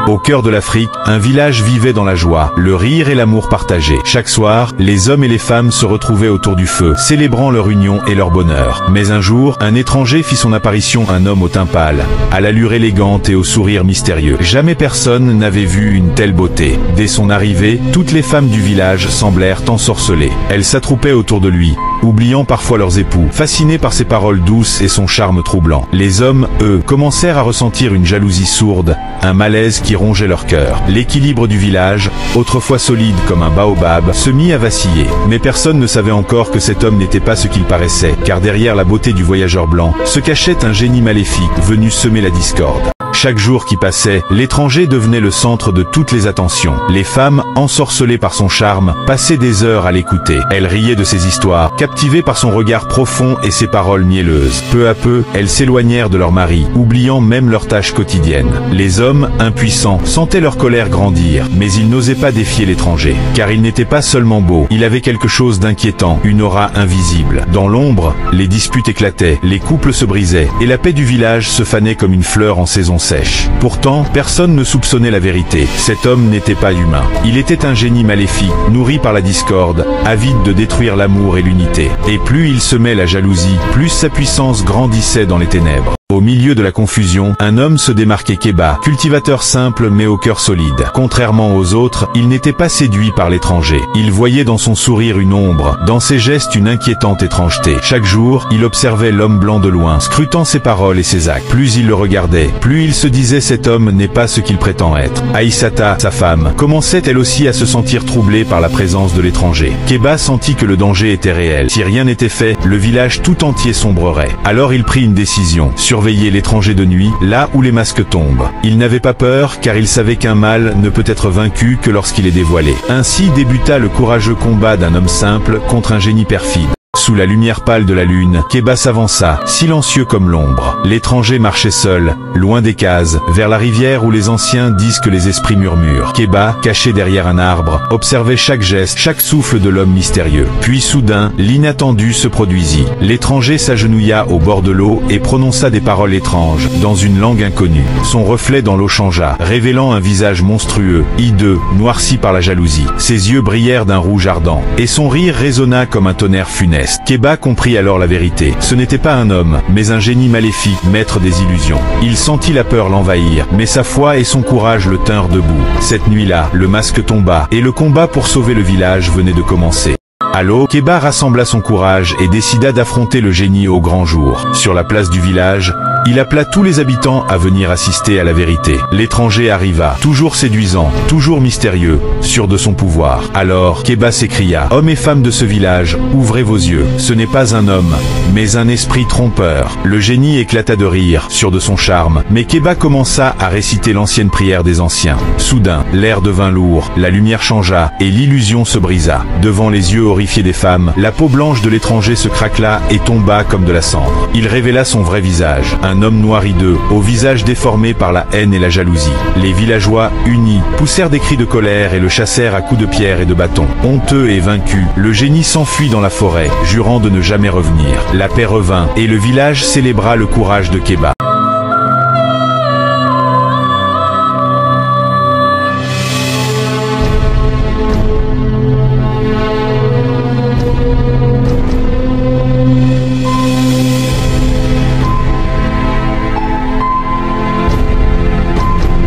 Au cœur de l'Afrique, un village vivait dans la joie, le rire et l'amour partagés. Chaque soir, les hommes et les femmes se retrouvaient autour du feu, célébrant leur union et leur bonheur. Mais un jour, un étranger fit son apparition, un homme au teint pâle, à l'allure élégante et au sourire mystérieux. Jamais personne n'avait vu une telle beauté. Dès son arrivée, toutes les femmes du village semblèrent ensorcelées. Elles s'attroupaient autour de lui, oubliant parfois leurs époux, fascinés par ses paroles douces et son charme troublant. Les hommes, eux, commencèrent à ressentir une jalousie sourde, un malaise qui rongeait leur cœur. L'équilibre du village, autrefois solide comme un baobab, se mit à vaciller. Mais personne ne savait encore que cet homme n'était pas ce qu'il paraissait, car derrière la beauté du voyageur blanc, se cachait un génie maléfique, venu semer la discorde. Chaque jour qui passait, l'étranger devenait le centre de toutes les attentions. Les femmes, ensorcelées par son charme, passaient des heures à l'écouter. Elles riaient de ses histoires, captivées par son regard profond et ses paroles mielleuses. Peu à peu, elles s'éloignèrent de leur mari, oubliant même leurs tâches quotidiennes. Les hommes, impuissants, sentaient leur colère grandir, mais ils n'osaient pas défier l'étranger. Car il n'était pas seulement beau, il avait quelque chose d'inquiétant, une aura invisible. Dans l'ombre, les disputes éclataient, les couples se brisaient, et la paix du village se fanait comme une fleur en saison sèche. Pourtant, personne ne soupçonnait la vérité. Cet homme n'était pas humain. Il était un génie maléfique, nourri par la discorde, avide de détruire l'amour et l'unité. Et plus il semait la jalousie, plus sa puissance grandissait dans les ténèbres. Au milieu de la confusion, un homme se démarquait, Keba, cultivateur simple mais au cœur solide. Contrairement aux autres, il n'était pas séduit par l'étranger. Il voyait dans son sourire une ombre, dans ses gestes une inquiétante étrangeté. Chaque jour, il observait l'homme blanc de loin, scrutant ses paroles et ses actes. Plus il le regardait, plus il se disait cet homme n'est pas ce qu'il prétend être. Aïssata, sa femme, commençait elle aussi à se sentir troublée par la présence de l'étranger. Keba sentit que le danger était réel. Si rien n'était fait, le village tout entier sombrerait. Alors il prit une décision. Surveiller l'étranger de nuit, là où les masques tombent. Il n'avait pas peur, car il savait qu'un mal ne peut être vaincu que lorsqu'il est dévoilé. Ainsi débuta le courageux combat d'un homme simple contre un génie perfide. Sous la lumière pâle de la lune, Keba s'avança, silencieux comme l'ombre. L'étranger marchait seul, loin des cases, vers la rivière où les anciens disent que les esprits murmurent. Keba, caché derrière un arbre, observait chaque geste, chaque souffle de l'homme mystérieux. Puis soudain, l'inattendu se produisit. L'étranger s'agenouilla au bord de l'eau et prononça des paroles étranges, dans une langue inconnue. Son reflet dans l'eau changea, révélant un visage monstrueux, hideux, noirci par la jalousie. Ses yeux brillèrent d'un rouge ardent, et son rire résonna comme un tonnerre funeste. Keba comprit alors la vérité. Ce n'était pas un homme, mais un génie maléfique, maître des illusions. Il sentit la peur l'envahir, mais sa foi et son courage le tinrent debout. Cette nuit-là, le masque tomba, et le combat pour sauver le village venait de commencer. À l'aube, Keba rassembla son courage et décida d'affronter le génie au grand jour. Sur la place du village, il appela tous les habitants à venir assister à la vérité. L'étranger arriva, toujours séduisant, toujours mystérieux, sûr de son pouvoir. Alors, Keba s'écria, « Hommes et femmes de ce village, ouvrez vos yeux. Ce n'est pas un homme, mais un esprit trompeur. » Le génie éclata de rire, sûr de son charme, mais Keba commença à réciter l'ancienne prière des anciens. Soudain, l'air devint lourd, la lumière changea, et l'illusion se brisa. Devant les yeux horrifiés des femmes, la peau blanche de l'étranger se craquela et tomba comme de la cendre. Il révéla son vrai visage, un homme noir hideux, au visage déformé par la haine et la jalousie. Les villageois, unis, poussèrent des cris de colère et le chassèrent à coups de pierre et de bâton. Honteux et vaincu, le génie s'enfuit dans la forêt, jurant de ne jamais revenir. La paix revint, et le village célébra le courage de Keba.